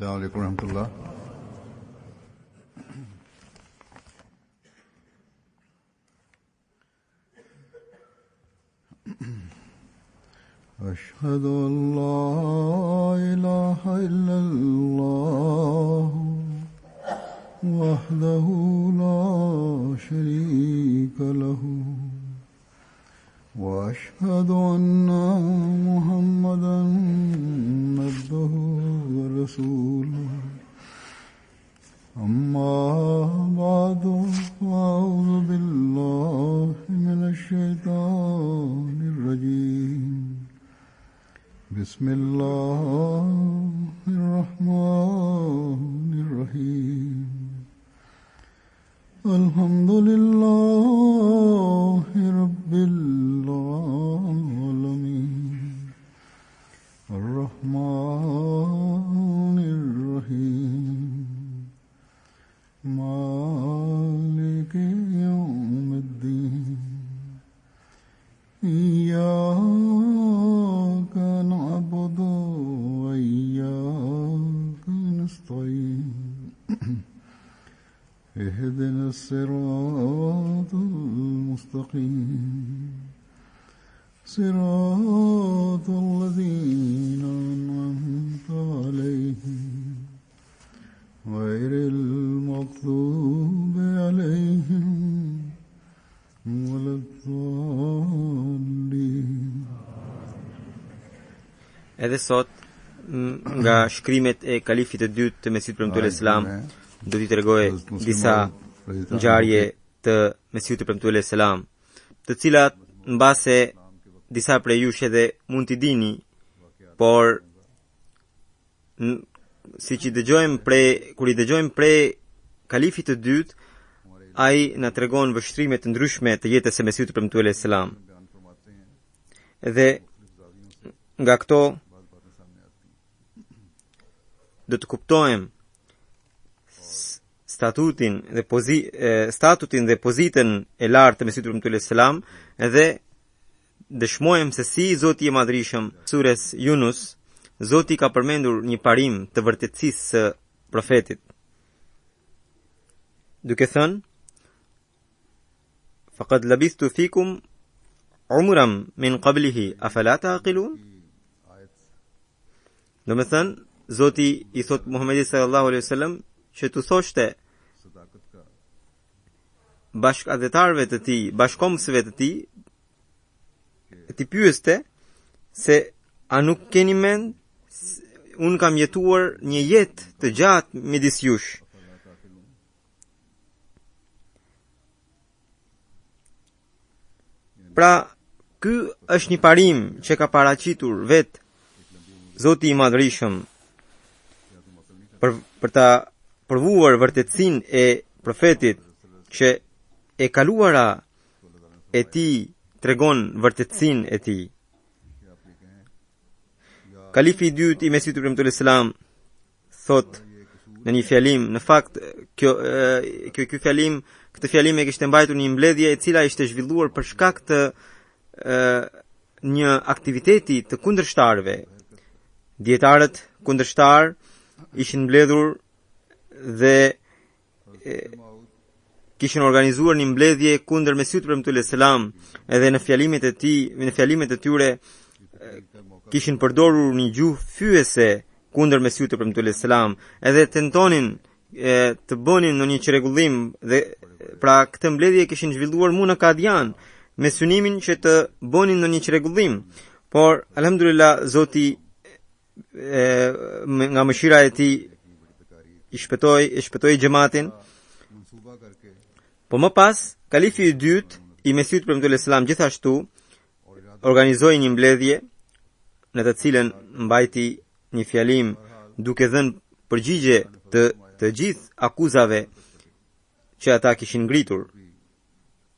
السلام عليكم ورحمة الله. أشهد أن لا إله إلا الله وحده لا شريك له وأشهد أن محمدا عبده ورسوله. أما بعد فأعوذ بالله من الشيطان الرجيم. بسم الله الرحمن الرحيم. الحمد لله رب العالمين الرحمن الرحيم مالك يوم الدين. إياك نعبد وإياك نستعين. اهدنا الصراط المستقيم صراط الذين أنعمت عليهم غير المغضوب عليهم ولا الضالين. Edhe sot nga shkrimet e kalifit të dytë të Mesihut Premtuar Selam do t'i tregoj disa ngjarje të Mesihut Premtuar Selam, të cilat mbase disa prej jush edhe mund t'i dini, por siç i dëgjojmë kur i dëgjojmë prej kalifit të dytë, ai na tregon vështrime të ndryshme të jetës së Mesihut Premtuar Selam. Dhe nga këto do të kuptojmë statutin dhe pozitën e lartë të Mesihut Premtuar Selam, edhe dëshmojmë se si Zoti i Madhrishëm, sures Yunus, Zoti ka përmendur një parim të vërtetësisë së profetit, duke thënë: faqad labistu fikum umran min qablihi afala taqilun. Do të thënë, Zoti i thot Muhamedit sallallahu alaihi wasallam që tu thoshte bashkëdhetarëve të tij, bashkomësve të tij, ti pyeste se a nuk keni mend unë kam jetuar një jetë të gjatë midis jush. Pra, ky është një parim që ka paraqitur vetë Zoti i Madhrishëm për ta provuar vërtetësinë e profetit, që e kaluara e tij tregon vërtetësinë e tij. Kalifi i dytë i Mesihut Premtuar Selam thot në një fjalim, në fakt këtë fjalim e kishte mbajtur një mbledhje e cila ishte zhvilluar për shkak të një aktiviteti të kundërshtarëve. Dietarët kundërshtar ishin mbledhur dhe kishin organizuar një mbledhje kundër Mesihut Premtuar Selam, edhe në fjalimet e tyre kishin përdorur një gjuhë fyese kundër Mesihut Premtuar Selam, edhe tentonin të bënin në një çrregullim, dhe pra këtë mbledhje kishin zhvilluar në Kadian me synimin që të bënin në një çrregullim, por alhamdulillah Zoti nga mëshira e tij i shpëtoi xhamatin. Po më pas, kalifi i dytë i Mesihut Premtuar Selam gjithashtu organizoi një mbledhje në të cilën mbajti një fjalim duke dhënë përgjigje të gjithë akuzave që ata kishin ngritur,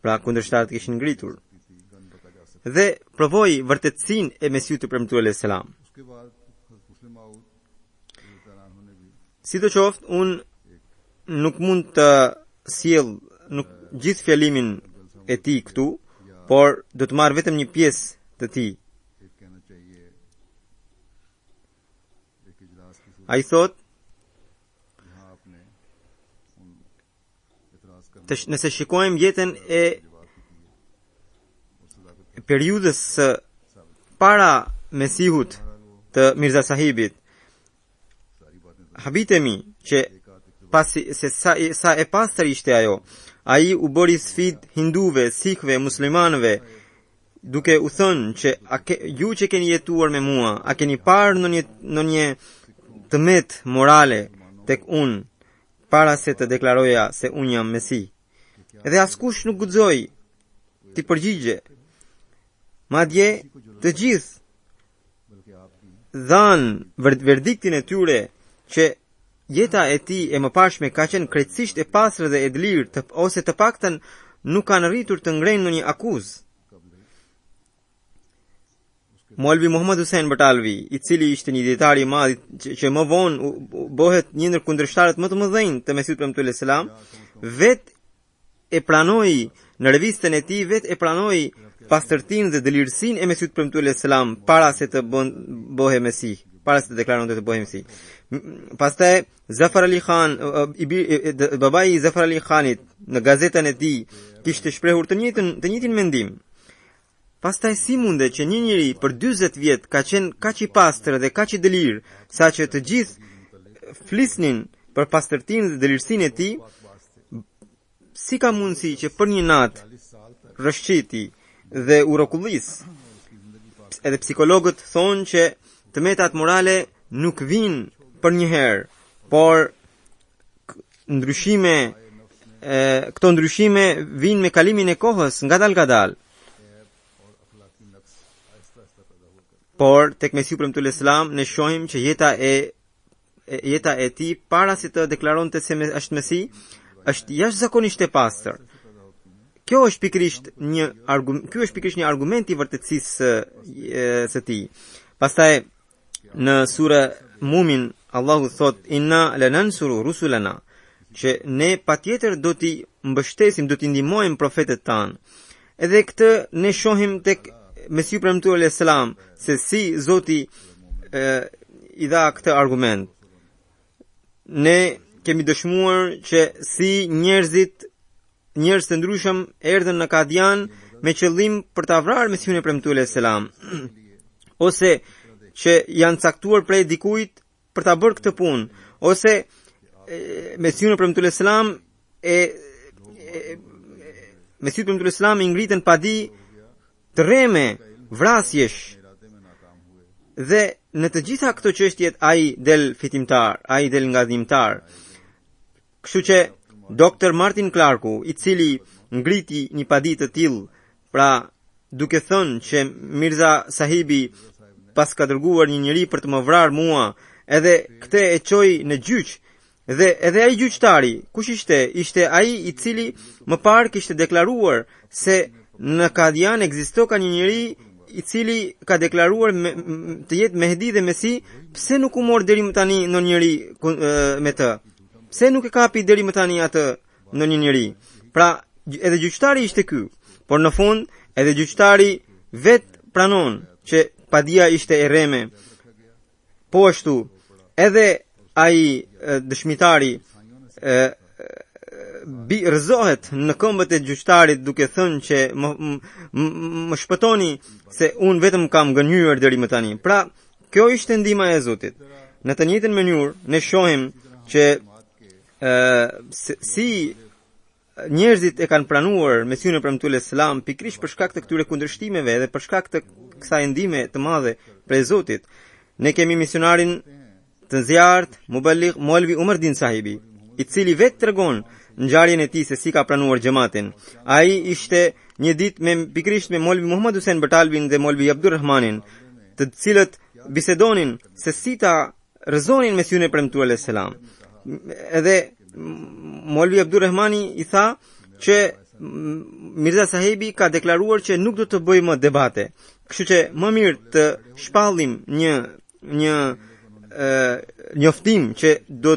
pra kundërshtarët kishin ngritur, dhe provoi vërtetësinë e Mesihut Premtuar Selam. Sidoqoftë, unë nuk mund të sjell gjithë fjalimin e tij këtu, por do të marr vetëm një pjesë të tij. Ai thot nëse shikojmë jetën e periudhës së para Mesihut të Mirza Sahibit, habitemi që pasi se sa e pastër ishte ajo, ai u bëri sfid hinduve, sikhve, muslimanëve, duke u thënë që ju që keni jetuar me mua, a keni parë në një tëmet morale tek unë, para se të deklaroja se unë jam Mesi. Edhe askush nuk guxoi të përgjigje. Madje të gjithë dhanë verdiktin e tyre që jeta e tij e mëparshme ka qenë krejtësisht e pastër dhe e lirë, ose të paktën nuk kanë rritur të ngrenë ndonjë akuzë. Molvi Muhammad Hussein Batalvi, i cili ishte një dietar i madh që më vonë bëhet një ndër kundërshtarët më të mëdhenj të Mesihut premtuar selam, vetë e pranoi në revistën e tij, vetë e pranoi pastërtinë dhe dëlirësinë e Mesihut premtuar selam para se të bëhej Mesih, para se të deklaronte të bëhej Mesih. Pastaj Zafar Ali Khan, babai i Zafar Ali Khanit, në gazetën e tij kishte shprehur të njëjtin mendim. Pastaj si mundet që një njeri për 40 vjet ka qenë kaq i pastër dhe kaq i dëlir, saqë të gjithë flisnin për pastërtinë dhe dëlirësinë e tij, si ka mundësi që për një natë rrëshqiti dhe urokullis? Edhe psikologët thonë që tëmetat morale nuk vinë për një herë, por këto ndryshime vinë me kalimin e kohës, ngadal. Por tek Mesihu premtuar selam ne shohim që jeta e tij para se të deklaronte se është Mesi, është jashtëzakonisht e pastër. Kjo është pikërisht një argument i vërtetësisë së tij. Pastaj në sura Mumin Allahu thot inna lanansuru rusulana, që ne patjetër do t'i mbështesim, do t'i ndihmojmë profetët tanë. Edhe këtë ne shohim tek Mesihu premtuar selam, se si Zoti i dha këtë argument. Ne kemi dëshmuar që si njerëz të ndryshëm erdhën në Kadian me qëllim për ta vrarë Mesihun e premtuar selam, ose që janë caktuar prej dikujt për ta bërë këtë punë, ose Mesihun e premtuar selam Mesihu premtuar selam i ngritën padi të rreme, vrasjesh, dhe në të gjitha këto çështjet ai del fitimtar, ai del ngadhimtar. Kështu që Dr. Martin Clarku, i cili ngriti një padi të tillë, pra duke thënë që Mirza Sahibi pas ka dërguar një njeri për të më vrarë mua, edhe këtë e çoi në gjyq, dhe edhe ai gjyqtari, kush ishte? Ishte ai i cili më parë kishte deklaruar se në Kadian ekziston ka një njeri i cili ka deklaruar të jetë Mehdi dhe Mesi. Pse nuk u mor deri më tani në njëri me të? Pse nuk e kapi deri më tani atë në një njeri? Pra, edhe gjyqtari ishte ky, por në fund edhe gjyqtari vet pranon që padia ishte e rreme. Po ashtu, edhe ai dëshmitari rëzohet në këmbët e gjyqtarit duke thënë që më shpëtoni se unë vetëm kam gënjur deri më tani. Pra, kjo ishte ndihma e Zotit. Në të njëjtën mënyrë ne shohim që si njerëzit e kanë pranuar Mesihun e premtuar selam pikërisht për shkak të këtyre kundërshtimeve dhe për shkak të kësaj ndihme të madhe prej Zotit. Ne kemi misionarin të zjarrt Muballigh Molvi Umardin Sahibi, i cili vetë tregon ngjarjen e tij se si ka pranuar xhamatin. Ai ishte një ditë pikërisht me Molvi Muhammad Hussein Batalvin dhe Molvi Abdurrahmanin, të cilët bisedonin se si ta rrezonin Mesihun e premtuar selam. Edhe Molvi Abdurrahmani i tha që Mirza Sahibi ka deklaruar që nuk do të bëjë më debate. Kështu që më mirë të shpallim një njoftim që do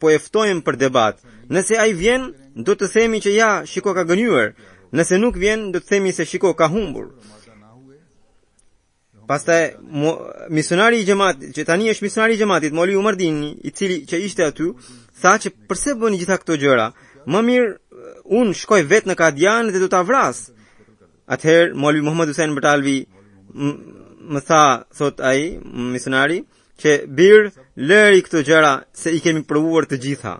po e ftojmë për debat. Nëse ai vjen, do të themi që ja, shiko ka gënjur. Nëse nuk vjen, do të themi se shiko ka humbur. Pastaj misionari i xhamatit, që tani është misionari i xhamatit, Molvi Umardini, i cili që ishte aty, tha që pse bëni gjitha këto gjëra? më mirë unë shkoj vetë në Kadian dhe do ta vras. Atëherë Molvi Muhammad Hussein Batalvi më tha, thot ai, misionari, që bir lëri këto gjëra se i kemi provuar të gjitha.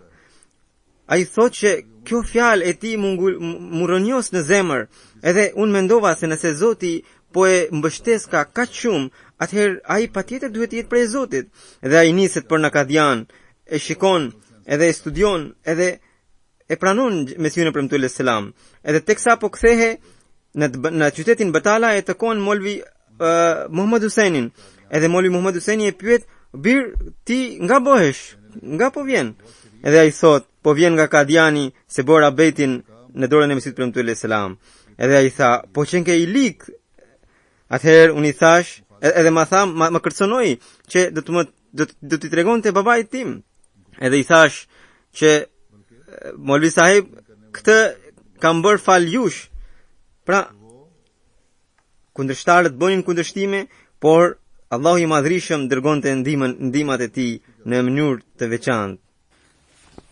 Ai thot që kjo fjalë e tij mu rënjos në zemër, edhe unë mendova se nëse Zoti po e mbështes ka kaq shumë, atëherë ai patjetër duhet të jetë prej Zotit. Edhe ai niset për në Kadian, e shikon, edhe e studion, edhe e pranon Mesiun e premtuar selam. Edhe teksa po kthehe në qytetin Batala e takon Molvi Muhammad Husseinin. Edhe Molvi Muhammad Husseini e pyet, bir ti nga bëhesh? Nga po vjen? Edhe ai thot, po vjen nga Kadiani se bora betin në dorën e Mesiut premtuar selam. Edhe ai tha, po qenke i lik. Atëherë unë i thash, edhe më kërcënoi që do t'i tregonte babait tim. Edhe i thash që Molvi sahib, këtë kam bërë fal jush. Pra, kundërshtarët bënin kundërshtime, por Allahu i Madhrishëm dërgonte ndihmat e tij në mënyrë të veçantë.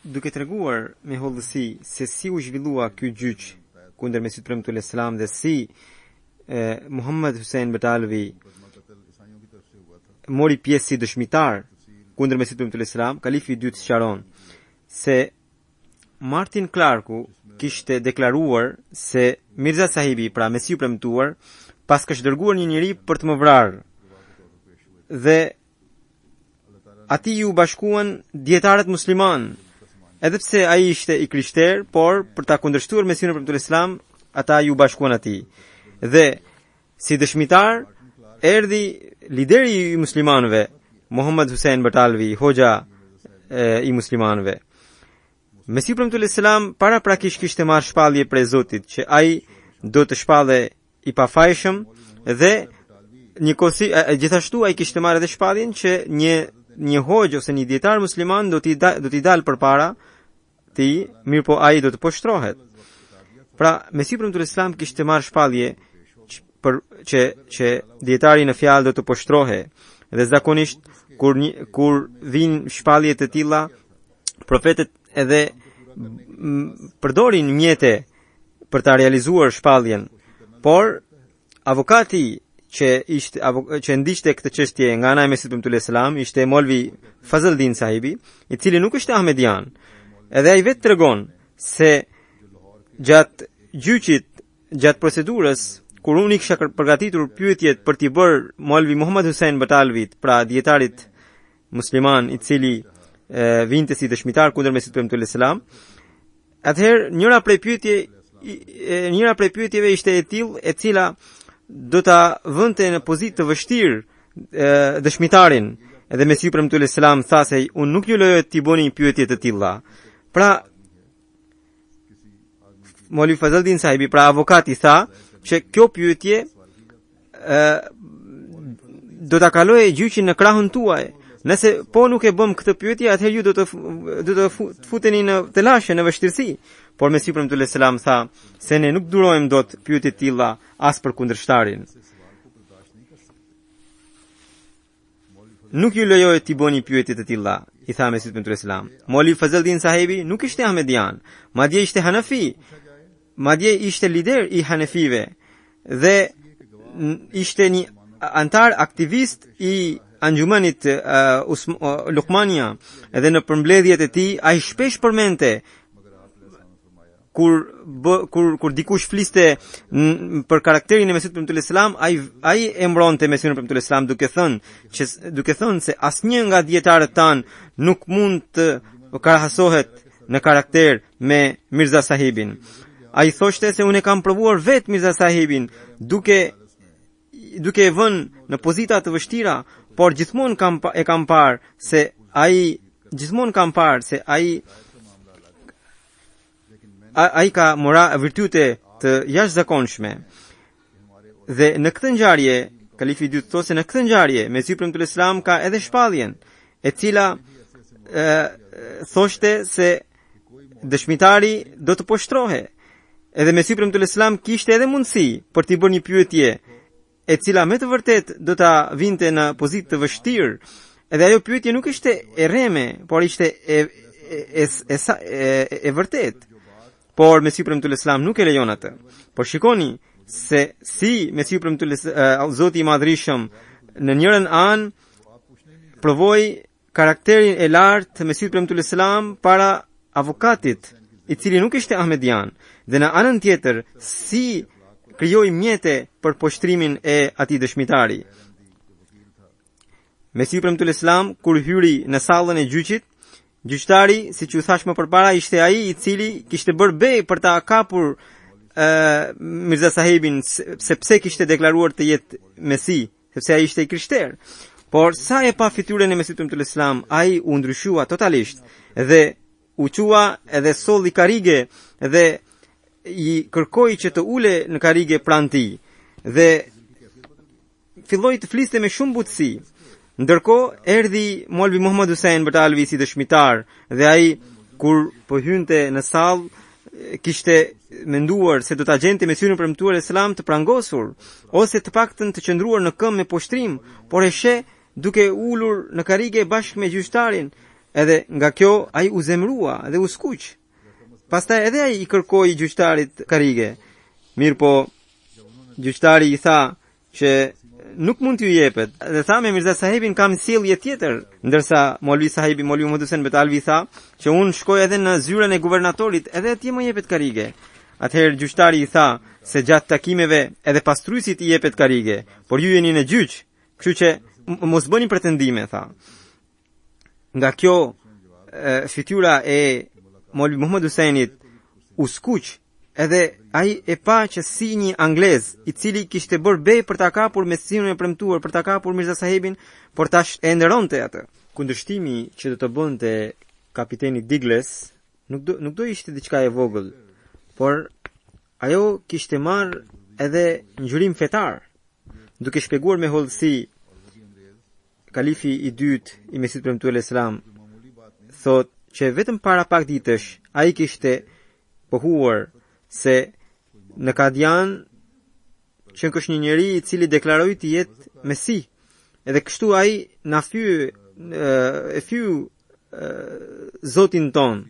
Duke treguar me hollësi se si u zhvillua ky gjyq kundër Mesiut premtuar selam dhe si Muhammad Hussein Batalvi mori pjesë si dëshmitar kundër Mesiut premtuar selam, kalifi i dytë sqaron se Martin Clarku kishte deklaruar se Mirza Sahibi, pra Mesiu premtuar, pas ka dërguar një njeri për të më vrarë. Dhe ati ju bashkuan dietarët musliman, edhe pse ai ishte i krishter, por për ta kundërshtuar Mesiun e premtuar selam, ata ju bashkuan atij. Dhe si dëshmitar erdhi lideri i muslimanëve, Muhammad Hussein Batalvi, hoxha i muslimanëve. Mesiu premtuar selam para prakisht kishte marrë shpallje prej Zotit që ai do të shpallë i pafajshëm dhe gjithashtu ai kishte marrë edhe shpalljen që një hoxh ose një dietar musliman do t'i dalë përpara ti, mirë po ai do të poshtrohet. Pra, Mesiu premtuar selam kishte marrë shpallje që dietari në fjalë do të poshtrohe. Dhe zakonisht kur vijnë shpallje të tilla, profetët edhe përdorin mjete për ta realizuar shpalljen, por avokati që ndiqte këtë çështje nga ana e Mesiut premtuar selam ishte Molvi Fazldin Sahibi, i cili nuk ishte ahmedian. Edhe ai vetë tregon se gjatë gjyqit, gjatë procedurës, kur unë kisha përgatitur pyetjet për t'i bërë Molvi Muhammad Hussein Batalvit, pra dietarit musliman i cili vinte si dëshmitar kundër Mesiut premtuar selam, atëherë njëra prej pyetjeve ishte e tillë e cila do ta vënte në pozitë të vështirë dëshmitarin. Edhe Mesiu premtuar selam tha se unë nuk ju lejoj t'i bëni pyetje të tilla. Pra Molvi Fazldin Sahibi, pra avokati, tha që kjo pyetje do ta kalojë gjyqin në krahun tuaj. Nëse po nuk e bëm këtë pyetje, atëherë ju do të futeni në telashe, në vështirësi. Por Mesiu premtuar selam tha se ne nuk durojmë dot pyetje të tilla as për kundërshtarin. Nuk ju lejoj t'i bëni pyetje të tilla, i tha Mesiu premtuar selam. Molvi Fazldin Sahibi nuk ishte ahmedian, madje ishte hanefi, madje ishte lider i hanefive dhe ishte një antar aktivist i Anjumanit Luqmania. Edhe në përmbledhjet e tij ai shpesh përmente kur dikush fliste për karakterin e Mesiut premtuar selam, ai e mbronte Mesiun premtuar selam duke thënë se asnjë nga dietarët tan nuk mund të krahasohet në karakter me Mirza Sahibin. Ai thoshte se unë kam provuar vetë Mirza Sahibin duke e vënë në pozita të vështira, por gjithmonë kam parë se ai ka virtyte të jashtëzakonshme. Dhe në këtë ngjarje, kalifi i dytë thotë se në këtë ngjarje Mesiu premtuar selam ka edhe shpalljen, e cila thoshte se dëshmitari do të poshtrohe. Edhe Mesiu premtuar selam kishte edhe mundësi për t'i bërë një pyetje e cila me të vërtet do ta vinte në pozitë të vështirë. Edhe ajo pyetje nuk ishte e rreme, por ishte e vërtet. por Mesiu Premtull Islam nuk e lejon atë. Por shikoni se si Mesiu Premtull Zoti i Madhrishëm në njërën anë provoi karakterin e lartë të Mesiut Premtull Islam para avokatit, i cili nuk ishte Ahmedian, dhe në anën tjetër si krijoi mjete për poshtrimin e atij dëshmitari. Mesiu Premtull Islam kur hyri në sallën e gjyqit, gjyqtari, siç u thash më përpara, ishte ai i cili kishte bërë bej për ta kapur Mirza Sahebin, sepse kishte deklaruar të jetë Mesi, sepse ai ishte i krishter. Por sa e pa fytyrën e Mesiut Premtull Islam, ai u ndryshua totalisht dhe u qua edhe solli karige dhe i kërkoi që të ule në karige pranë tij dhe filloi të fliste me shumë butësi. Ndërkohë erdhi Molvi Muhammad Hussein Batalvi si dëshmitar dhe ai kur po hynte në sallë kishte menduar se do ta gjente Mesiun Premtuar Islam të prangosur ose të paktën të qëndruar në këmbë me poshtrim, por e sheh duke ulur në karige bashkë me gjyqtarin, edhe nga kjo ai u zemrua dhe u skuq. Pastaj edhe ai i kërkoi gjyqtarit karige. Mirë po, gjyqtari i tha që nuk mund t'ju jepet, dhe tha me Mirza Sahebin kam sjellje tjetër, ndërsa Molvi Sahebi, Molvi Muhammad Hussein Batalvi tha që unë shkoj edhe në zyrën e guvernatorit, edhe atje më jepet karige. Atëherë gjyqtari i tha se gjatë takimeve edhe pastruesit i jepet karige, por ju jeni në gjyq, kështu që mos bëni pretendime, tha. Nga kjo fytyra e Molvi Muhammad Husseinit u skuq, edhe ai e pa që si një anglez i cili kishte bërë bej për ta kapur Mesiun e premtuar, për ta kapur Mirza Sahebin, por tash e nderonte atë. Kundërshtimi që do të bënte kapiteni Digles nuk do ishte diçka e vogël, por ajo kishte marrë edhe ngjyrim fetar, duke shpjeguar me hollësi. Kalifi i dytë i Mesiut Premtuar Islam thot që vetëm para pak ditësh ai kishte pohuar se në Kadian që është një njeri i cili deklaroi të jetë Mesi, edhe kështu ai na fyu Zotin ton.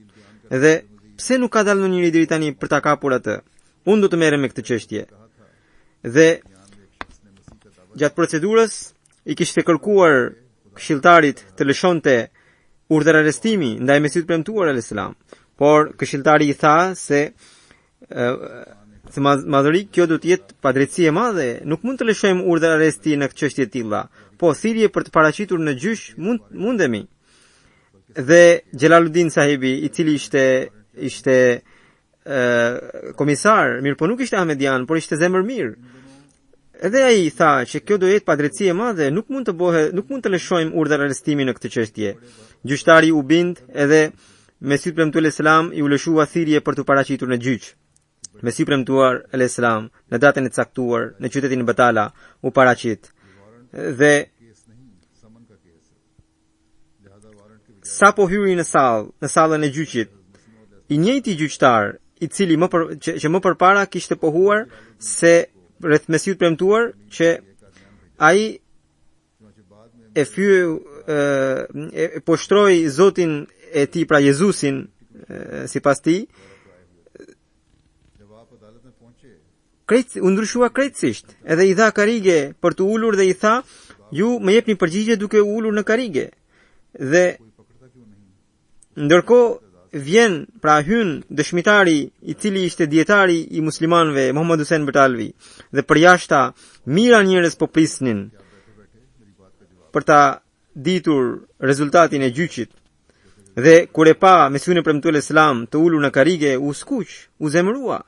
Edhe pse nuk ka dalë në njëri deri tani për ta kapur atë? Unë do të merrem me këtë çështje. Dhe gjatë procedurës i kishte kërkuar këshilltarit të lëshonte urdhër arrestimi ndaj Mesiut Premtuar al-Islam, por këshilltari i tha se madhëri kjo do të jetë padrejtësi e madhe, nuk mund të lëshojmë urdhër arresti në çështje të tilla, po thirrje për të paraqitur në gjyq mundemi. Dhe Jalaluddin Sahibi, i cili ishte komisar, mirë po nuk ishte Ahmedian, por ishte zemër mirë. Edhe ai tha që kjo do jetë padrejtësi e madhe, nuk mund të lëshojmë urdhër arrestimi në këtë çështje. Gjyqtari u bind edhe Mesiut Premtuar Islam i u lëshua thirrje për të paraqitur në gjyq. Mesiu Premtuar Islam në datën e caktuar në qytetin Batala u paraqit. Dhe sa po hyri në sallën e gjyqit, i njëjti gjyqtar i cili që më përpara kishte pohuar se rreth Mesiut Premtuar, që ai e poshtroi Zotin e tij, pra Jezusin, sipas tij, u ndryshua krejtësisht, edhe i dha karige për të ulur dhe i tha, ju më jepni përgjigje duke u ulur në karige. Dhe ndërkohë vjen, pra hyn dëshmitari i cili ishte dietari i muslimanëve, Muhammad Hussein Batalvi, dhe përjashta mira njerëz po prisnin për ta ditur rezultatin e gjyqit. Dhe kur e pa Mesiun e Premtuar Islam të ulur në karige, u skuq, u zemrua,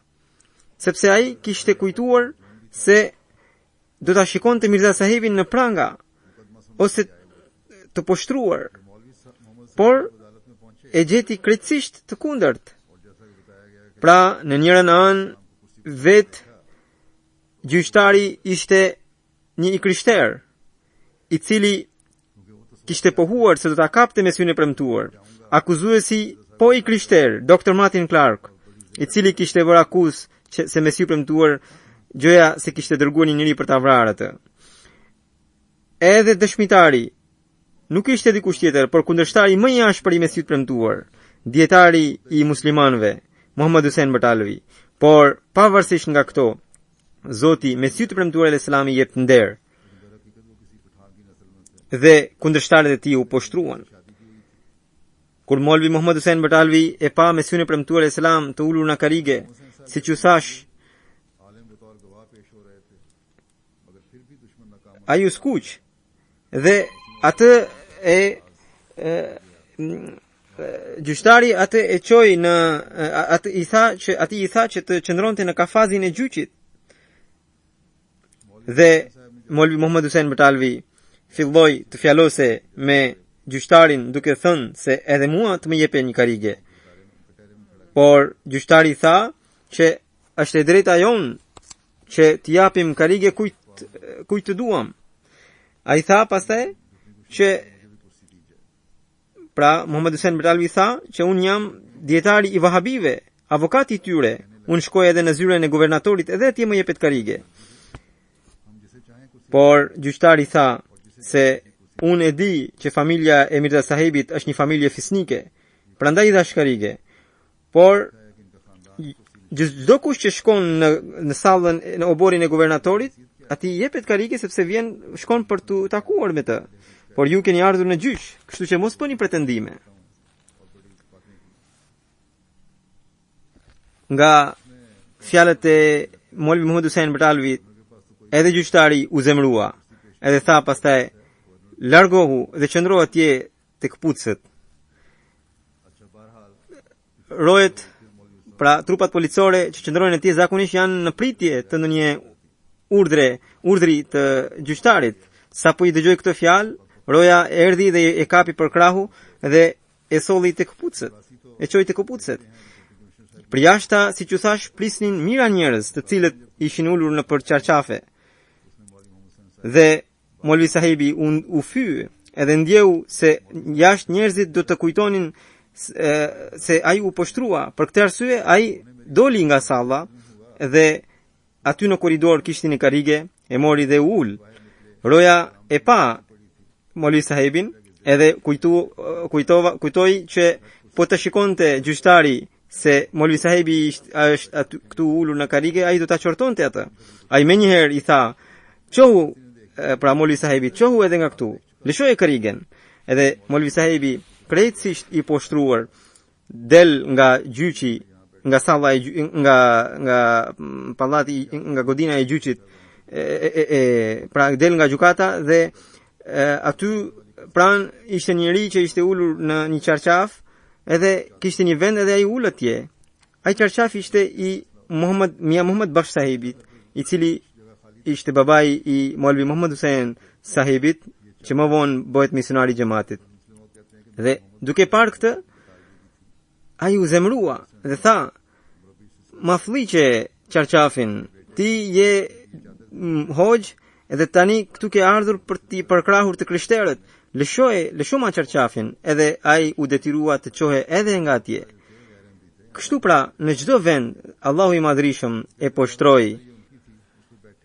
sepse ai kishte kujtuar se do ta shikonte Mirza Sahebin në pranga ose të poshtruar, por e gjeti krejtësisht të kundërt. Pra, në njërën anë vet gjyqtari ishte një i krishter, i cili kishte pohuar se do ta kapte Mesiun e premtuar. Akuzuesi po i krishter, Dr. Martin Clark, i cili kishte bërë akuzë se Mesiu premtuar gjëja se kishte dërguar një njeri për ta vrarë atë. Edhe dëshmitari nuk ishte dikush tjetër, por kundërshtari më i ashpër i Mesiut premtuar, dietari i muslimanëve, Muhammad Hussein Batalvi. Por pavarësisht nga këto, Zoti me sy të premtuar e Islami jep nder. Dhe kundërshtarët e tij u poshtruan. Kur Molvi Muhammad Hussein Batalvi e pa me syrin e premtuar e Islam të ulur në karige, siç u thash, ai u skuq dhe atë gjyqtari atë e çoi në atë i tha që të qëndronte në kafazin e gjyqit. Dhe Molvi Muhammad Hussein Batalvi filloi të fjalose me gjyqtarin duke thënë se edhe mua të më jepe një karige. Por gjyqtari tha që është e drejta jonë që të japim karige kujt të duam. Ai tha pastaj që pra Muhammad Hussein Batalvi tha që unë jam dietari i Wahabive, avokati i tyre. Unë shkoj edhe në zyrën e guvernatorit edhe atje më jepet karige. Por gjyqtari tha se unë e di që familja e Mirza Sahibit është një familje fisnike, prandaj i dhash karige. Por çdo kush që shkon në sallën në oborin e guvernatorit, atij jepet karige sepse shkon për të takuar me të. Por ju keni ardhur në gjyq, kështu që mos bëni pretendime. Nga fjalët e Molvi Muhammad Hussein Batalvi, edhe gjyqtari u zemrua, edhe tha pastaj, largohu dhe qëndro atje tek kputcët. Rojet, pra trupat policore që qëndrojnë atje zakonisht janë në pritje të ndonjë urdhri të gjyqtarit. Sa po i dëgjoi këtë fjalë, roja erdhi dhe e kapi për krahu dhe e solli tek kputcët. E çoi tek kputcët. Për jashta, siç u thash, prisnin mira njerëz, të cilët ishin ulur në për çarçafe. Dhe Molvi Sahibi u fye, edhe ndjeu se jashtë njerëzit do të kujtonin se ai u poshtrua. Për këtë arsye ai doli nga salla dhe aty në korridor kishte një karige, e mori dhe u ul. Roja e pa Molvi Sahibin edhe kujtoi që po të shikonte gjyqtari se Molvi Sahibi është këtu ulur në karige, ai do ta qortonte atë. Ai menjëherë i tha, "Çohu, pra Molvi Sahibi, çohu edhe nga këtu. Lëshoje karigen." Edhe Molvi Sahibi, krejtësisht i poshtruar, del nga gjyqi, nga salla nga pallati, nga godina e gjyqit, pra del nga gjykata dhe aty pran ishte njëri që ishte ulur në një çarçaf, edhe kishte një vend edhe ai ul atje. Ai çarçaf ishte i Mia Muhammad Bakhsh Sahibit, i cili ishte babai i Molvi Muhammad Hussein Sahibit, që më vonë bëhet misionari i xhamatit. Dhe duke parë këtë, ai u zemrua dhe tha, "Ma fliqe çarçafin, ti je hoj edhe tani këtu ke ardhur për t'i përkrahur të krishterët. Lësho ma çarçafin." Edhe ai u detyrua të çohe edhe nga atje. Kështu pra, në çdo vend Allahu i Madhrishëm e poshtroi.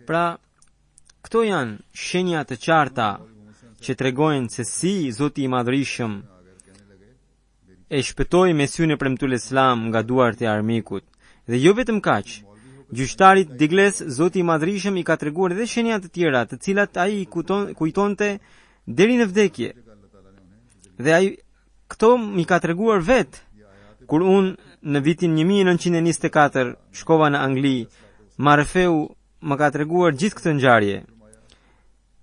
Pra, këto janë shenja të qarta që tregojnë se si Zoti i Madhrishëm e shpëtoi me syrin e premtuar Islam nga duart e armikut. Dhe jo vetëm kaq, gjyqtarit Digles, Zoti i Madhrishëm i ka treguar edhe shenja të tjera, të cilat ai kujtonte deri në vdekje. Dhe ai këto mi ka treguar vet. Kur unë në vitin 1924 shkova në Angli, Marfeu më ka treguar gjithë këtë ngjarje.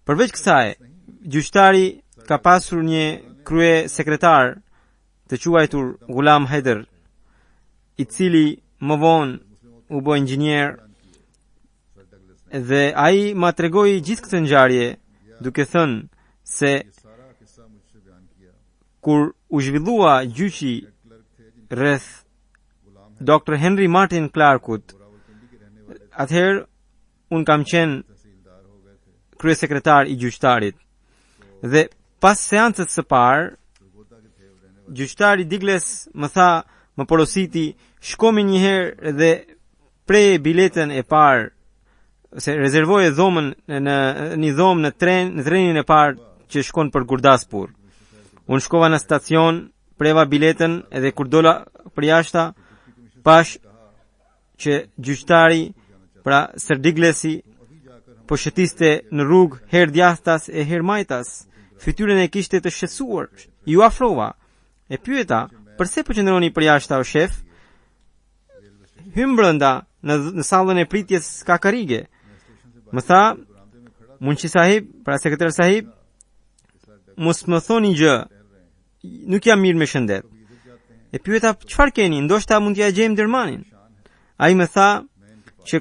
Përveç kësaj, gjyqtari ka pasur një krye sekretar të quajtur Ghulam Haider, i cili më vonë u bë inxhinier, dhe ai ma tregoi gjithë këtë ngjarje duke thënë se kur u zhvillua gjyqi rreth Dr. Henry Martin Clarkut, atëherë unë kam qenë kryesekretar i gjyqtarit. Dhe pas seancës së parë, gjyqtari Digles më porositi, shkomi njëherë dhe prej biletën e parë, se rezervoje dhomën në një dhomë në trenin e parë që shkon për Gurdaspur. Unë shkova në stacion, preva biletën edhe kur dola për jashta, pash që gjyqtari, pra Sir Diglesi, po shëtiste në rrugë her djathtas e her majtas. Fytyrën e kishte të shqetësuar. Ju afrova e pyeta, "Pse po qëndroni përjashtë o shef?" Hym brenda në sallën e pritjes kakarige. Më tha, "Munshi sahib, pra sekretar sahib, mos më thoni gjë. Nuk jam mirë me shëndet." E pyeta, "Çfarë keni? Ndoshta mund t'ja gjejmë Dermanin." Ai më tha që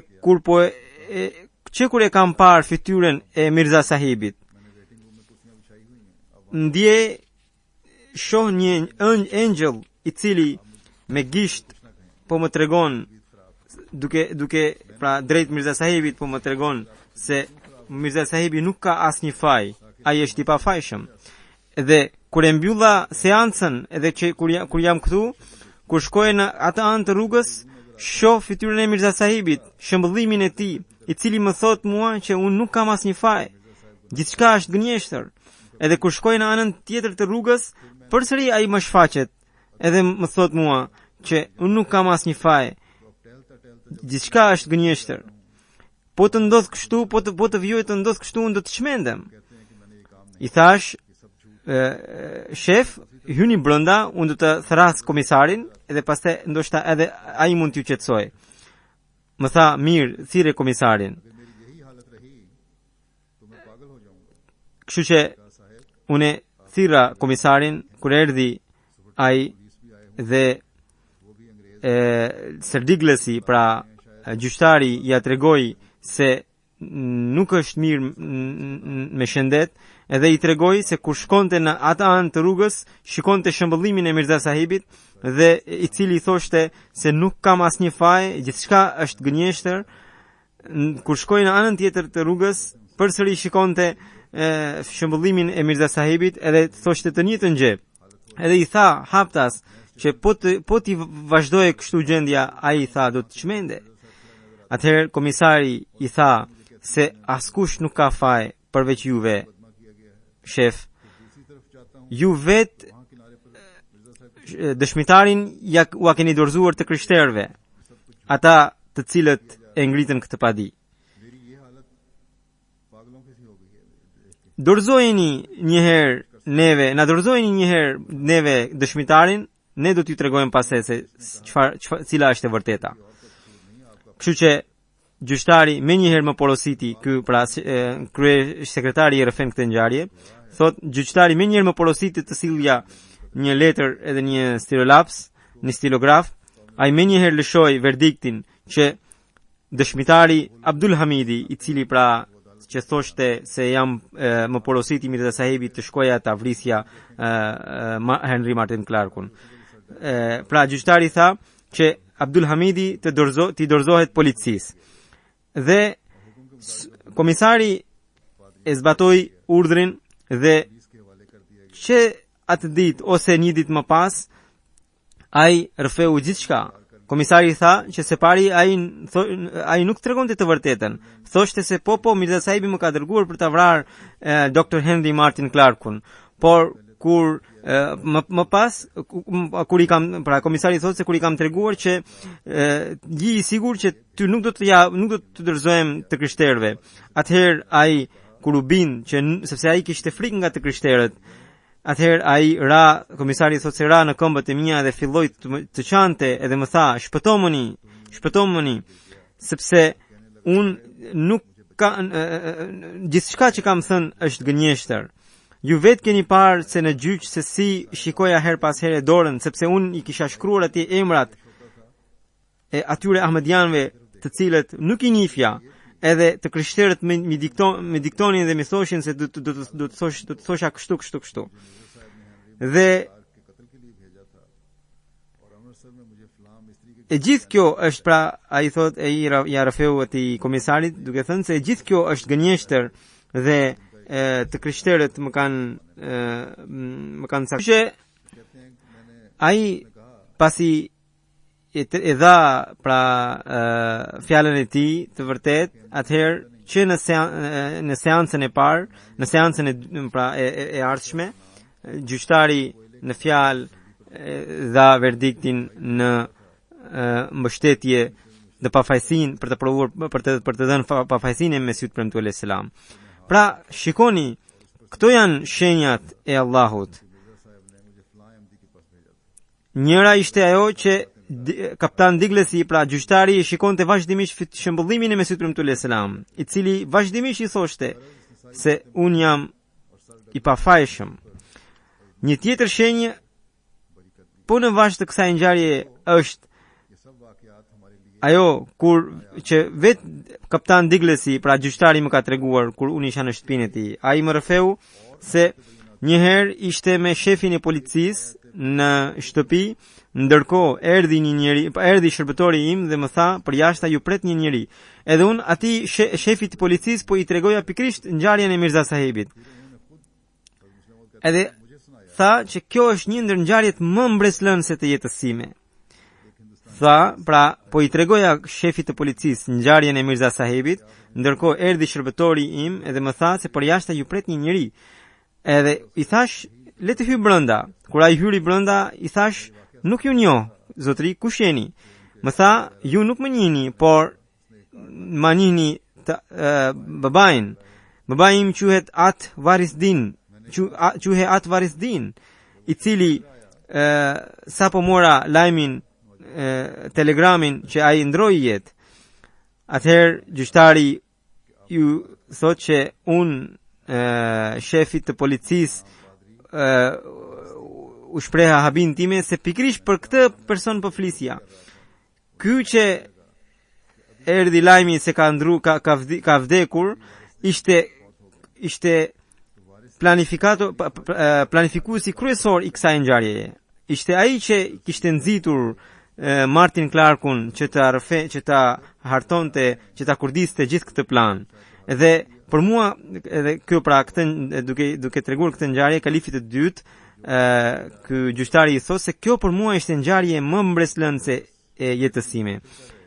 kur e kam parë fytyrën e Mirza sahibit, ndje shoh një angjëll i cili me gisht po më tregon duke pra drejt Mirza sahibit po më tregon se Mirza sahibi nuk ka asnjë faj, ai është i pafajshëm. Dhe kur e mbylla seancën, edhe që kur jam këtu, kur shkoj në atë anë të rrugës, shoh fytyrën e Mirza sahibit, shëmbëllimin e tij, i cili më thot mua që unë nuk kam asnjë faj. Gjithçka është gënjeshtër. Edhe kur shkoj në anën tjetër të rrugës, përsëri ai më shfaqet, edhe më thot mua që unë nuk kam asnjë faj. Gjithçka është gënjeshtër. Po të ndodh kështu, po të vijoj të ndodh kështu, unë do të çmendem. I thash, "Shef, hyni brenda, unë do të thras komisarin, edhe pastaj ndoshta edhe ai mund t'ju qetësoj." Më tha, "Mirë, thirrë komisarin." Kështu që unë thirra komisarin. Kur erdhi ai dhe Sir Diglesi, pra gjyqtari, ja tregoi se nuk është mirë me shëndet, edhe i tregoi se kur shkonte në atë anë të rrugës, shikonte shëmbëllimin e Mirza sahibit, dhe i cili i thoshte se nuk kam asnjë faj, gjithçka është gënjeshtër. Kur shkoi në anën tjetër të rrugës, përsëri shikonte shëmbëllimin e Mirza sahibit, edhe thoshte të njëjtën gjë. Edhe i tha haptas që po ti vazhdoi kështu gjendja, ai i tha do të çmende. Atëherë komisari i tha se askush nuk ka faj përveç juve, shef. Ju vet dëshmitarin u keni dorëzuar të krishterëve, ata të cilët e ngritën këtë padi. Dorëzojeni njëherë neve dëshmitarin, ne do t'ju tregojmë pastaj se cila është e vërteta. Kështu që gjyqtari me njëherë më porositi, ky pra krye sekretari i rrëfen këtë ngjarje, thot gjyqtari me njëherë më porositi të sillja një letër edhe një stilolaps, një stilograf. Ai me njëherë lëshoi verdiktin që dëshmitari Abdul Hamidi, i cili pra që thoshte se jam më porositi Mirza sahibi të shkoja ta vrisja Henry Martin Clarkun. Pra gjyqtari tha që Abdul Hamidi t'i dorëzohet policisë. Dhe komisari e zbatoi urdhrin dhe që atë ditë ose një ditë më pas ai rrëfeu gjithçka. Komisari tha që se pari ai nuk tregonte të vërtetën. Thoshte se po Mirza sahibi më ka dërguar për ta vrarë Dr. Henry Martin Clarkun. Por kur më pas kur i kam, pra komisari thotë se kur i kam treguar që ji i sigurt që ty nuk do të dorëzojmë të krishterëve. Atëherë ai kur u bin që sepse ai kishte frikë nga të krishterët, atëherë ai komisari thotë se ra në këmbët e mia dhe filloi të qante edhe më tha, shpëtomoni, sepse unë nuk ka gjithçka që kam thënë është gënjeshtër. Ju vetë keni parë se në gjyq se si shikoja her pas here dorën, sepse unë i kisha shkruar atje emrat e atyre ahmedianëve të cilët nuk i njifja, edhe të krishterët me diktonin dhe me thoshin se do të thosha kështu. Dhe e gjithë kjo është, pra ai thot ja rrëfeu atij komisarit duke thënë se e gjithë kjo është gënjeshtër dhe të krishterët më kanë saktë. Ai pasi e dha pra fjalën e tij të vërtet, atëherë që në seancën e parë, në seancën e ardhshme, gjyqtari në fjalë dha verdiktin në mbështetje dhe pafajësinë për të provuar për të dhënë pafajësinë e Mesihut premtuar alayhis salam. Pra, shikoni, këto janë shenjat e Allahut. Njëra ishte ajo që kaptan Diglesi, pra gjyqtari, shikonte vazhdimisht shembullimin e Mesihut premtuar alayhis salam, i cili vazhdimisht i thoshte se un jam i pafajshëm. Një tjetër shenjë po në vazhdim të kësaj ngjarje është ajo kur që vet kaptan Diglesi, pra gjyqtari, më ka treguar kur unë isha në shtëpinë e tij. Ai më rrëfeu se një herë ishte me shefin e policisë në shtëpi, ndërkohë erdhi shërbëtori im dhe më tha, për jashtë ju pret një njeri. Edhe unë atij shefit të policisë po i tregoja pikërisht ngjarjen e Mirza Sahibit. Edhe tha që kjo është një ndër ngjarjet më mbreslënëse të jetës sime. Tha, pra, po i tregoja shefit të policisë ngjarjen e Mirza Sahibit, ndërkohë erdhi shërbëtori im edhe më tha se për jashtë ju pret një njeri. Edhe i thash, le të hyj brenda. Kur ai hyri brenda, i thash, nuk ju njoh, zotri, kush jeni? Më tha, ju nuk më njihni, por ma njihni babain. Babai im quhet At Varisdin, i cili sapo mora lajmin telegramin që ai ndroi jetë. Atëherë gjyqtari ju thotë që shefit të policisë u shpreha habin time se pikërisht për këtë person po flisja. Ky që erdhi lajmi se ka vdekur ishte planifikuesi kryesor i kësaj ngjarjeje. Ishte ai që kishte nxitur Martin Clarkun që ta hartonte, që ta kurdiste gjithë këtë plan. Edhe për mua, edhe kjo pra duke treguar këtë ngjarje kalifit të dytë, ky gjyqtari i thotë se kjo për mua ishte ngjarje më mbreslënëse e jetës sime.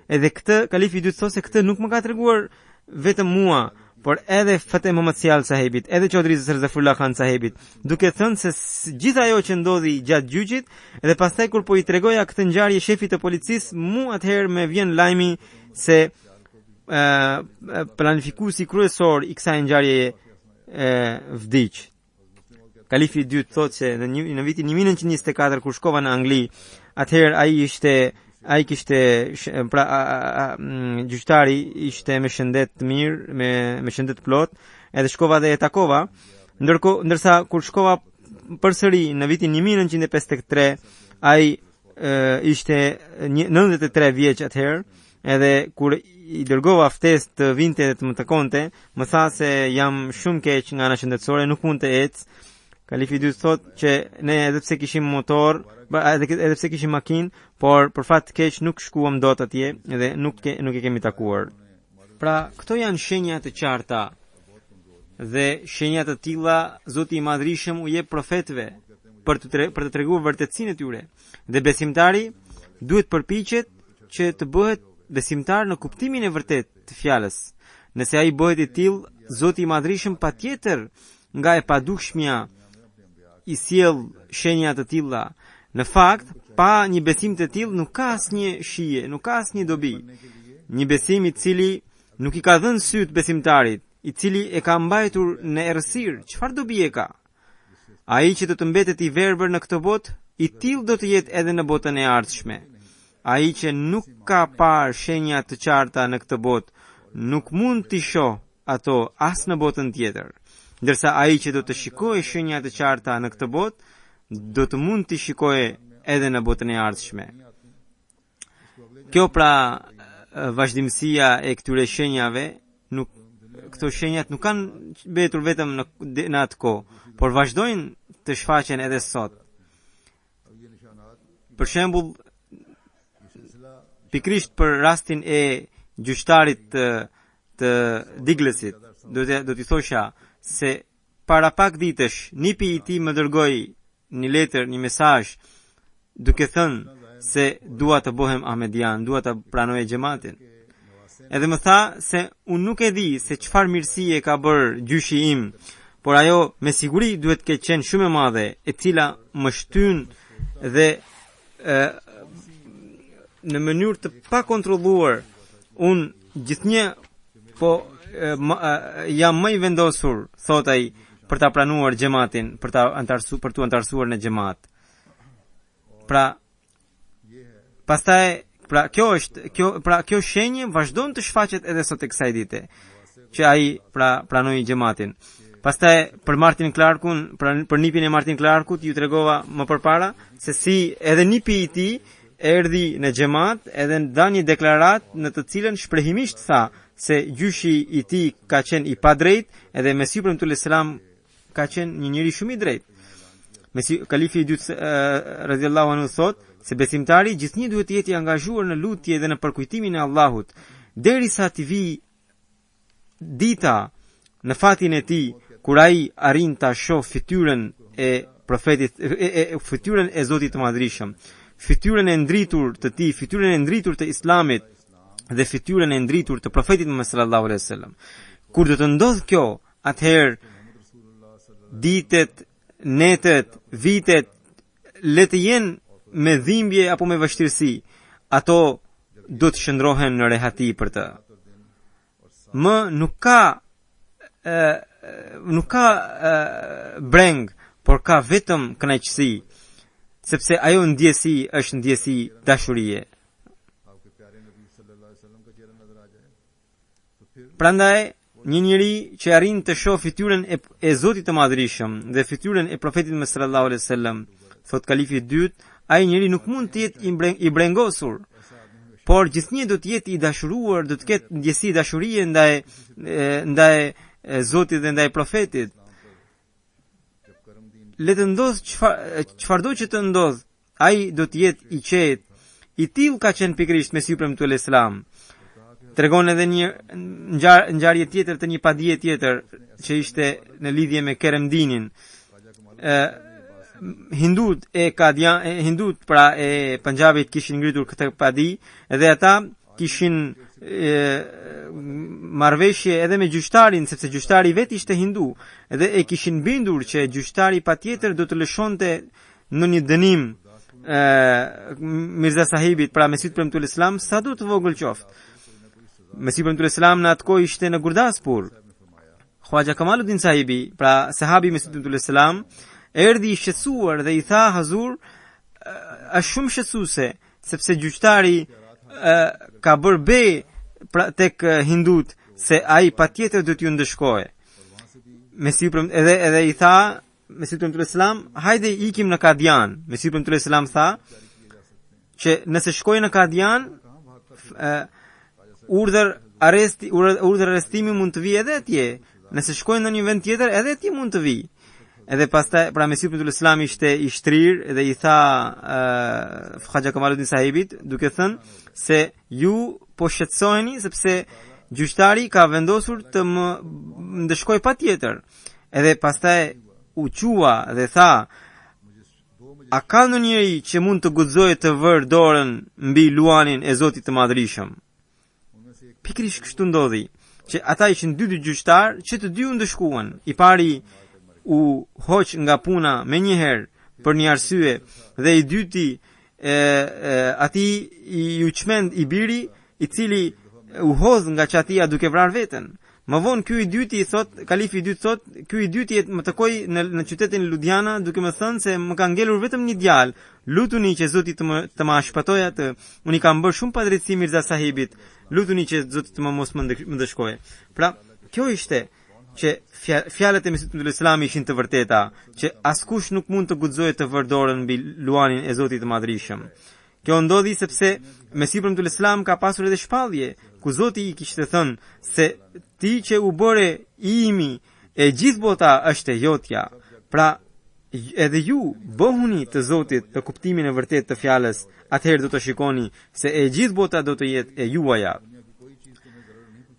Edhe këtë kalifi i dytë thotë se këtë nuk më ka treguar vetëm mua, por edhe Fateh Muhammad Sial Sahibit, edhe Chaudhry Zafarullah Khan Sahibit, duke thënë se gjithë ajo që ndodhi gjatë gjyqit, edhe pastaj kur po i tregoja këtë ngjarje shefit të policisë, mu atëherë më vjen lajmi se planifikuesi kryesor i kësaj ngjarjeje vdiq. Kalifi i dytë thotë se në vitin 1924 kur shkova në Angli, atëherë ai kishte gjyqtari ishte me shëndet të mirë, me shëndet plot, edhe shkova dhe e takova, ndërsa kur shkova përsëri në vitin 1953, ai ishte 93 vjeç atëherë, edhe kur i dërgova ftesë të vinte të më takonte, më tha se jam shumë keq nga ana shëndetësore, nuk mund të ec. Kalifi i dytë thotë që ne edhe pse kishim motor, edhe pse kishim makinë, por për fat të keq nuk shkuam dot atje dhe nuk e kemi takuar. Pra, këto janë shenja të qarta. Dhe shenja të tilla Zoti i Madhërisëm u jep profetëve për të treguar vërtetësinë e tyre. Dhe besimtari duhet përpiqet që të bëhet besimtar në kuptimin e vërtetë të fjalës. Nëse ai bëhet i tillë, Zoti i Madhërisëm patjetër nga e padukshmja i sjell shenja të tilla. Në fakt, pa një besim të tillë nuk ka asnjë shije, nuk ka asnjë dobi. Një besim i cili nuk i ka dhënë syt besimtarit, i cili e ka mbajtur në errësirë, çfarë dobi e ka? Ai që do të mbetet i verbër në këtë botë, i tillë do të jetë edhe në botën e ardhshme. Ai që nuk ka parë shenja të qarta në këtë botë, nuk mund t'i shohë ato as në botën tjetër. Ndërsa ai që do të shikojë shenja të qarta në këtë botë, do të mund t'i shikojë edhe në botën e ardhshme. Kjo pra vazhdimësia e këtyre shenjave, këto shenjat nuk kanë mbetur vetëm në atë kohë, por vazhdojnë të shfaqen edhe sot. Për shembull, pikrisht për rastin e gjyqtarit të Diglesit, do t'i thosha se para pak ditësh nipi i tij më dërgoi një letër, një mesazh, duke thënë se dua të bëhem Ahmedian, dua të pranoj xhamatin. Edhe më tha se unë nuk e di se çfarë mirësie ka bërë gjyshi im, por ajo me siguri duhet të qenë shumë e madhe, e cila më shtyn dhe në mënyrë të pa kontrolluar, unë gjithnjë jam më i vendosur, thot ai, për ta pranuar xhamatin, për tu antarësuar në xhamat. Pra, pastaj, kjo shenjë vazhdon të shfaqet edhe sot e kësaj dite, që ai pranoi xhamatin. Pastaj për Martin Clarkun, për nipin e Martin Clarkut ju tregova më përpara se si edhe nipi i tij erdhi në xhamat edhe dha një deklarat në të cilën shprehimisht tha se gjyshi i tij ka qenë i padrejt edhe Mesiu premtuar selam ka qenë një njeri shumë i drejtë. Kalifi i dytë radhiyallahu anhu thot se besimtari gjithnjë duhet të jetë i angazhuar në lutje dhe në përkujtimin e Allahut, derisa të vijë dita në fatin e tij kur ai arrin ta shoh fytyrën e profetit, fytyrën e Zotit të Madhrishëm, fytyrën e ndritur të tij, fytyrën e ndritur të Islamit dhe fytyrën e ndritur të profetit Muhammed sallallahu alaihi wasallam. Kur do të ndodh kjo, atëherë ditët, netët, vitet le të jenë me dhimbje apo me vështirësi, ato do të shndrohen në rehati për të. Nuk ka breng, por ka vetëm kënaqësi, sepse ajo ndjesi është ndjesi dashurie. Prandaj, një njeri që arrin të shoh fytyrën e Zotit të Madhrishëm dhe fytyrën e profetit Muhammed sallallahu alaihi wasallam, thot kalifi i dytë, ai njeri nuk mund të jetë i brengosur, por gjithnjë do të jetë i dashuruar, do të ketë ndjesi dashurie ndaj Zotit dhe ndaj profetit. Le të ndodh çfarëdo që të ndodh, ai do të jetë i qetë. I tillë ka qenë pikërisht Mesiu premtuar selam. Tregon edhe një ngjarje tjetër të një padije tjetër që ishte në lidhje me Keremdinin. Hindut pra e Punjabit kishin ngritur këtë padi dhe ata kishin marrëveshje edhe me gjyqtarin, sepse gjyqtari vetë ishte hindu, edhe e kishin bindur që gjyqtari patjetër do të lëshonte në një dënim Mirza Sahibit, pra Mesiut premtuar Islam, sa do të vogël qoftë. Mesiu premtuar Islam në atë kohë ishte në Gurdaspur. Khwaja Kamaluddin Sahibi, pra sahabi Mesiut premtuar Islam, erdhi i shqetësuar dhe i tha Hazur, është shumë shqetësuese, sepse gjyqtari ka bërë be tek hindut se ai patjetër do t'ju ndëshkojë. Mesiu edhe i tha Mesiu premtuar Islam, hajde ikim në Kadian. Mesiu premtuar Islam tha që nëse shkojë në Kadian, urdhër arrestimi mund të vijë edhe atje. Nëse shkojnë në një vend tjetër, edhe atje mund të vijë. Edhe pastaj pra Mesiu premtuar Islam ishte i shtrirë dhe i tha Khwaja Kamaluddin Sahibit, duke thënë se ju po shqetësoheni sepse gjyqtari ka vendosur të më ndëshkoj patjetër. Edhe pastaj u qua dhe tha, a ka ndonjëri që mund të guxojë të vër dorën mbi luanin e Zotit të Madhrishëm? Pikërisht kështu ndodhi, që ata ishin dy gjyqtar që të dy u ndëshkuan. I pari u hoq nga puna me njëherë për një arsye dhe i dyti ati ju qmend i biri i cili u hodh nga qatia duke vrarë veten. Më vonë ky i dyti thot, kalifi i dytë thot, ky i dyti më takoi në qytetin Ludhiana duke më thënë se më ka ngelur vetëm një djalë. Lutuni që Zoti të më shpëtojë atë. Unë i kam bërë shumë padrejtësi Mirza Sahibit. Lutuni që Zoti të më mos më ndëshkojë. Pra, kjo ishte që fjalët e Mesiut premtuar Islam ishin të vërteta, që askush nuk mund të guxojë të vër dorën mbi luanin e Zotit të Madhrishëm. Kjo ndodhi sepse Mesiu premtuar Islam ka pasur edhe shpallje, ku Zoti i kishte thënë se ti që u bëre i imi e gjithë bota është e jotja. Pra, edhe ju bëhuni të Zotit të kuptimin e vërtet të fjalës, atëherë do të shikoni se e gjithë bota do të jetë e juaja.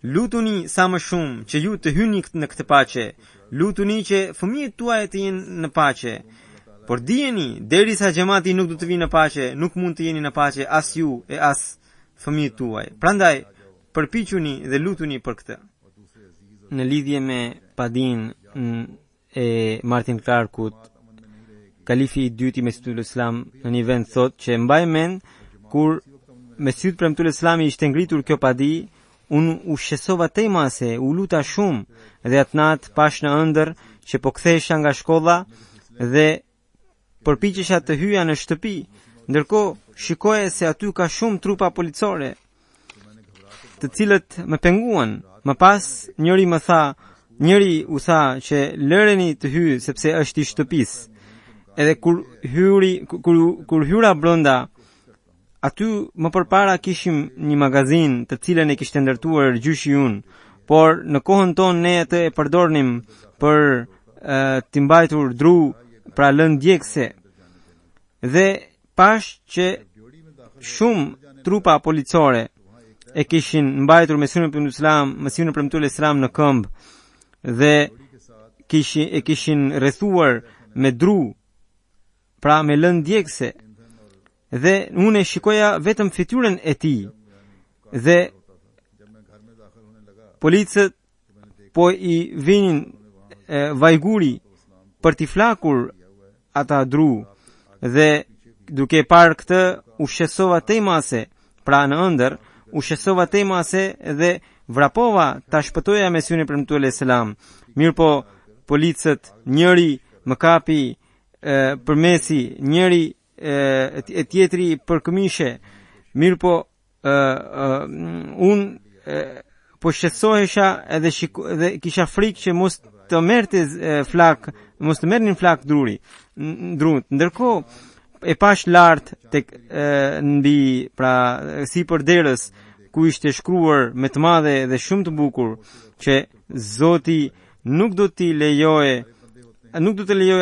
Lutuni sa më shumë që ju të hyni në këtë paqe. Lutuni që fëmijët tuaj të jenë në paqe. Por dijeni, derisa xhamati nuk do të vinë në paqe, nuk mund të jeni në paqe as ju e as fëmijët tuaj. Prandaj, përpiquni dhe lutuni për këtë. Në lidhje me padin e Martin Clarkut, kalifi i dyti Mesiut Islam në një vend thot që mbaj mend kur Mesihut premtues Islami ishte ngritur kjo padi, unë u shqesova temase, u luta shumë dhe atë natë pash në ëndër që po kthehesha nga shkolla dhe përpiqesha të hyja në shtëpi, ndërkohë shikoje se aty ka shumë trupa policore, të cilët më penguan. Më pas njëri u tha që lëreni të hyj sepse është i shtëpisë. Edhe kur hyra brenda, aty më përpara kishim një magazin të cilën e kishte ndërtuar gjyshi unë, por në kohën tonë ne atë e përdornim për të mbajtur dru, pra lënë djegëse. Dhe pash që shumë trupa policore e kishin mbajtur Mesihun premtues Islam në këmbë dhe e kishin rrethuar me dru, pra me lënë djegëse. Dhe unë e shikoja vetëm fytyrën e tij dhe policët po i vinin vajguri për t'i flakur ata dru, dhe duke parë këtë u shqetësova temase, pra në ëndër u shqetësova temase dhe vrapova ta shpëtoja Mesihun premtues Islam. Mirë po policët, njëri më kapi përmesi, njëri e tjetri për këmishe. Mirë po unë po shqetësohesha edhe dhe kisha frikë që mos të merrnin flak drut. Ndërkohë e pash lart tek mbi, pra sipër derës ku ishte shkruar me të madhe dhe shumë të bukur që Zoti nuk do të lejojë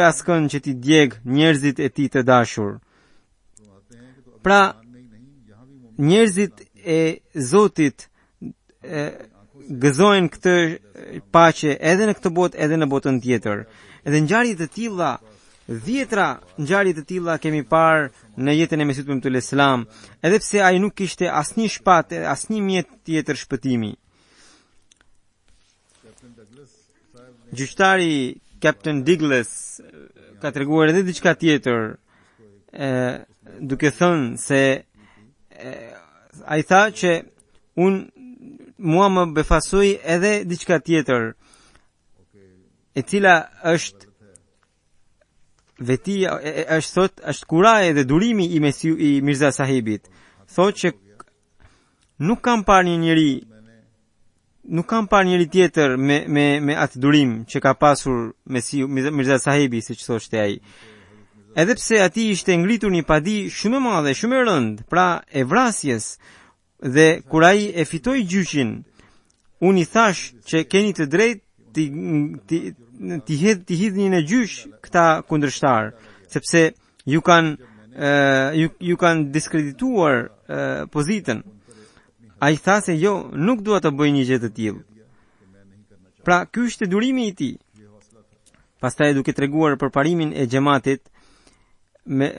askën që t'i djeg njerëzit e tij të dashur. Pra njerëzit e Zotit gëzojnë këtë paqe edhe në këtë botë edhe në botën tjetër. Edhe ngjarje të tilla, dhjetra ngjarje të tilla kemi parë në jetën e Mesihut premtues Islam, edhe pse ai nuk kishte asnjë shpatë, asnjë mjet tjetër shpëtimi. Gjyqtari Captain Douglas ka treguar edhe diçka tjetër, duke thënë se ai tha që mua më befasoi edhe diçka tjetër, e cila është vetia, është kuraje dhe durimi i Mirza Sahibit. Thotë që nuk kam parë njëri tjetër me atë durim që ka pasur Mirza Sahibi, siç thoshte ai. Edhe pse ati ishte ngritur një padi shumë e madhe, shumë e rëndë, pra e vrasjes, dhe kur ai e fitoi gjyqin, unë i thash që keni të drejtë ti hidhni në gjyq këta kundërshtar, sepse ju kanë diskredituar pozitën. Ai tha se jo, nuk dua të bëj një gjë të tillë. Pra ky ishte durimi i tij. Pastaj duke treguar për parimin e xhamatit,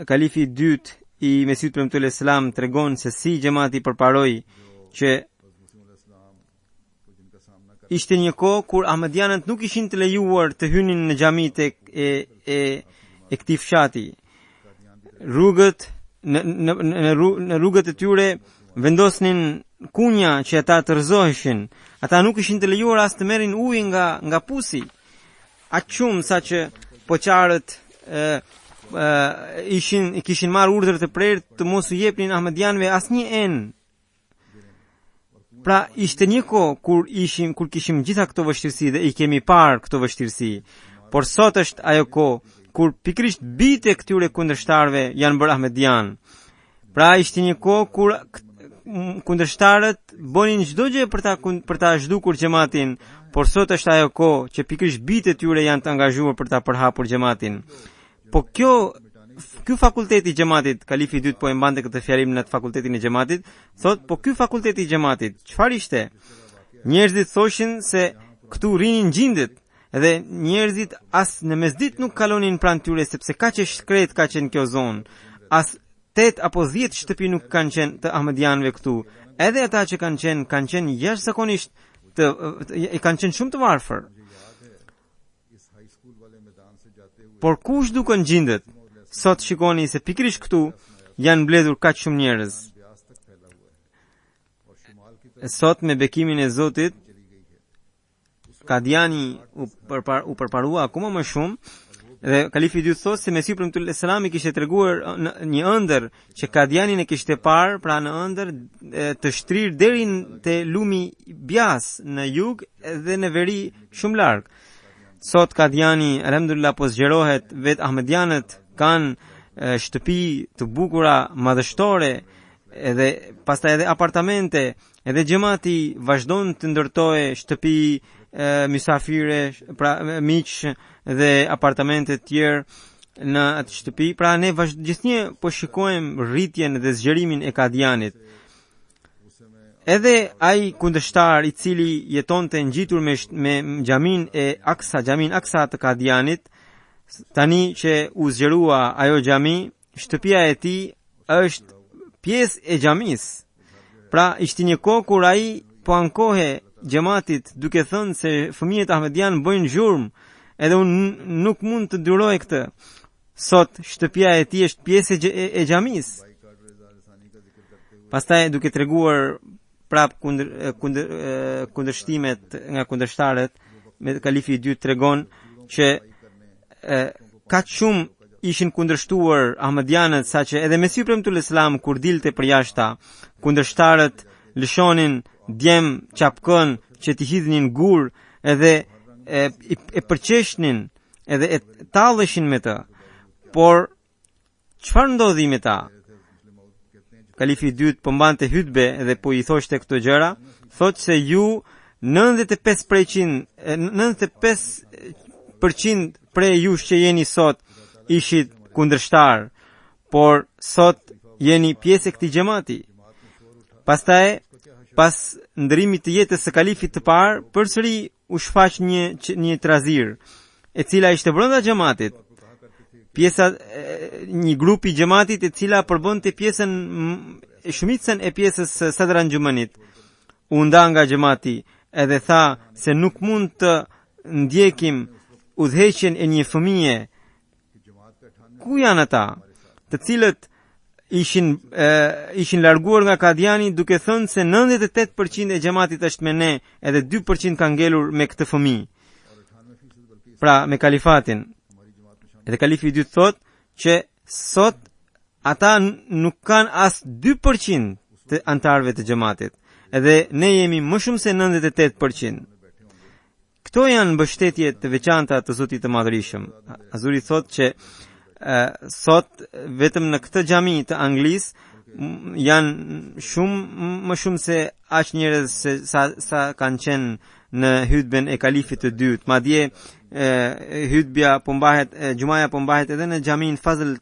kalifi i dytë i Mesihut premtues Islam tregon se si xhamati përparoi, që ishte një kohë kur ahmedianët nuk ishin të lejuar të hynin në xhamit e këtij fshati. Në rrugët e tyre vendosnin kunja që ata të rrëzoheshin. Ata nuk ishin të lejuar as të merrin ujë nga pusi. Aq shumë sa që poqarët kishin marrë urdhër të prerë të mos u jepnin ahmedianëve asnjë enë. Pra ishte një kohë kur kishim gjitha këto vështirësi dhe i kemi parë këto vështirësi. Por sot është ajo kohë kur pikërisht bijtë këtyre kundërshtarëve janë bërë ahmedian. Pra ishte një kohë kur kundërshtarët bënin çdo gjë për ta zhdukur xhamatin, por sot është ajo kohë që pikërisht bijtë e tyre janë të angazhuar për ta përhapur xhamatin. Po ky fakulteti i xhamatit, kalifi i dytë po e mbante këtë fjalim në fakultetin e xhamatit, thot, po ky fakulteti i xhamatit, çfarë ishte? Njerëzit thoshin se këtu rinin gjindet, dhe njerëzit as në mesditë nuk kalonin pranë tyre sepse kaq e shkret ka qenë kjo zonë. As 8 apo 10 shtëpi nuk kanë qenë të ahmedianëve këtu. Edhe ata që kanë qenë jashtëzakonisht kanë qenë shumë të varfër. Por kush duken gjindet? Sot shikoni se pikërisht këtu janë mbledhur kaq shumë njerëz. sot me bekimin e Zotit Kadiani u përparua akoma më shumë dhe kalifi i dytë thotë se Mesiu premtues selam i kishte treguar një ëndër që Kadianin e kishte parë, pra në ëndër të shtrirë deri te lumi Bias në jug dhe në veri shumë larg. Sot Kadiani alhamdulillah po zgjerohet, vet Ahmedianët kanë shtëpi të bukura madhështore edhe pastaj edhe apartamente, edhe xhamati vazhdon të ndërtojë shtëpi mysafire, pra miq dhe apartamente të tjerë në atë shtëpi. Pra ne gjithnjë po shikojmë rritjen dhe zgjerimin e Kadianit. Edhe ai kundërshtar i cili jetonte ngjitur me xhamin e Aksa të Kadianit, tani që u zgjerua ajo xhami, shtëpia e tij është pjesë e xhamisë. Pra ishte një kohë kur ai po ankohe xhamatit duke thënë se fëmijët Ahmedian bëjnë zhurmë edhe unë nuk mund të duroj këtë. Sot shtëpia e tij është pjesë e xhamisë. Pastaj duke treguar prap kundërshtimet nga kundërshtarët, me kalifi i dytë tregon që kaq shumë ishin kundërshtuar Ahmedianët saqë edhe Mesiu premtues selam kur dilte për jashta, kundërshtarët lëshonin djem çapkën që t'i hidhnin gur edhe e përqeshnin edhe e talleshin me të. Por çfarë ndodhi me ta? Kalifi i dytë po mbante hutbe dhe po i thoshte këto gjëra, thotë se ju 95% prej jush që jeni sot ishit kundërshtar, por sot jeni pjesë e këtij xhamati. Pastaj pas ndërimit të jetës së kalifit të parë, përsëri u shfaq një trazir, e cila ishte brenda xhamatit. Një grup i xhamatit e cila përbënte shumicën e pjesës së Sadr Anjumanit. U nda nga xhamati edhe tha se nuk mund të ndjekim udhëheqjen e një fëmije. Ku janë ata, të cilët ishin larguar nga Kadiani duke thënë se 98% e xhamatit është me ne edhe 2% kanë ngelur me këtë fëmijë, pra me kalifatin. Edhe kalifi i dytë thotë që sot ata nuk kanë as 2% të antarëve të xhamatit, edhe ne jemi më shumë se 98%. Këto janë mbështetje të veçanta të Zotit të Madhërisëm. Azuri thotë që sot vetëm në këtë xhami të Anglisë janë më shumë se aq njerëz sa kanë qenë në hutben e kalifit të dytë. Madje hutbja po mbahet, xhumaja po mbahet edhe në xhamin Fazl,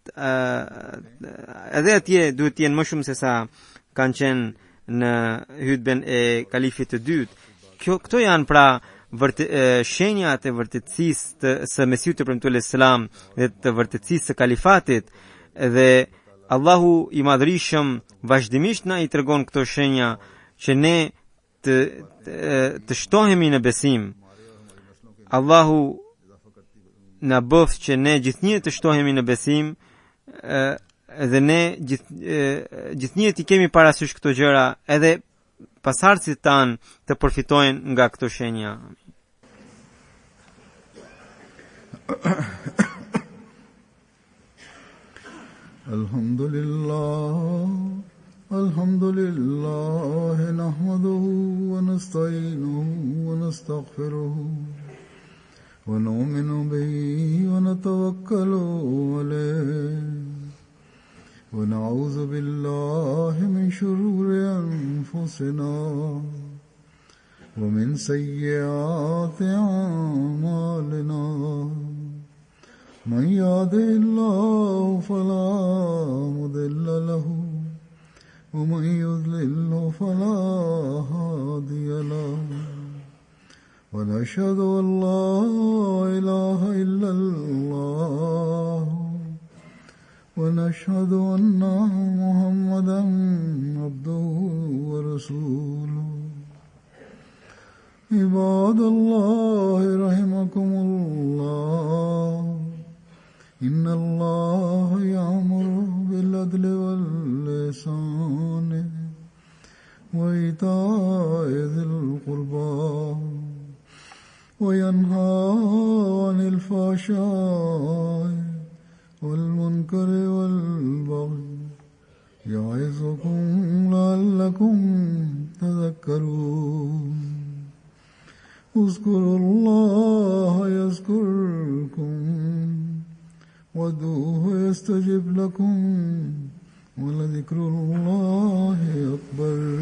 edhe atje duhet të jenë më shumë se sa kanë qenë në hutben e kalifit të dytë. Këto janë pra shenjat e vërtetësisë së Mesiut të premtuar selam dhe të vërtetësisë së kalifatit, dhe Allahu i Madhërisëm vazhdimisht na i tregon këto shenja që ne të shtohemi në besim. Allahu na bëft që ne gjithnjë të shtohemi në besim dhe ne gjithnjë të kemi parasysh këto gjëra, edhe pasardhësit tanë të përfitojnë nga këto shenja. Alhamdulillah nahmaduhu wa nasta'inuhu wa nastaghfiruhu wa nu'minu bihi wa natawakkalu alayhi ونعوذ بالله من شرور أنفسنا ومن سيئات أعمالنا من يهده الله فلا مضل له ومن يضلل فلا هادي له ونشهد أن لا إله إلا الله ونشهد أن محمدا عبده ورسوله عباد الله رحمكم الله إن الله يأمر بالعدل والإحسان وإيتاء ذي القربى وينهى عن الفحشاء والمنكر والبغي يعظكم لعلكم تذكرون اذكروا الله يذكركم وادعوه يستجب لكم ولذكر الله أكبر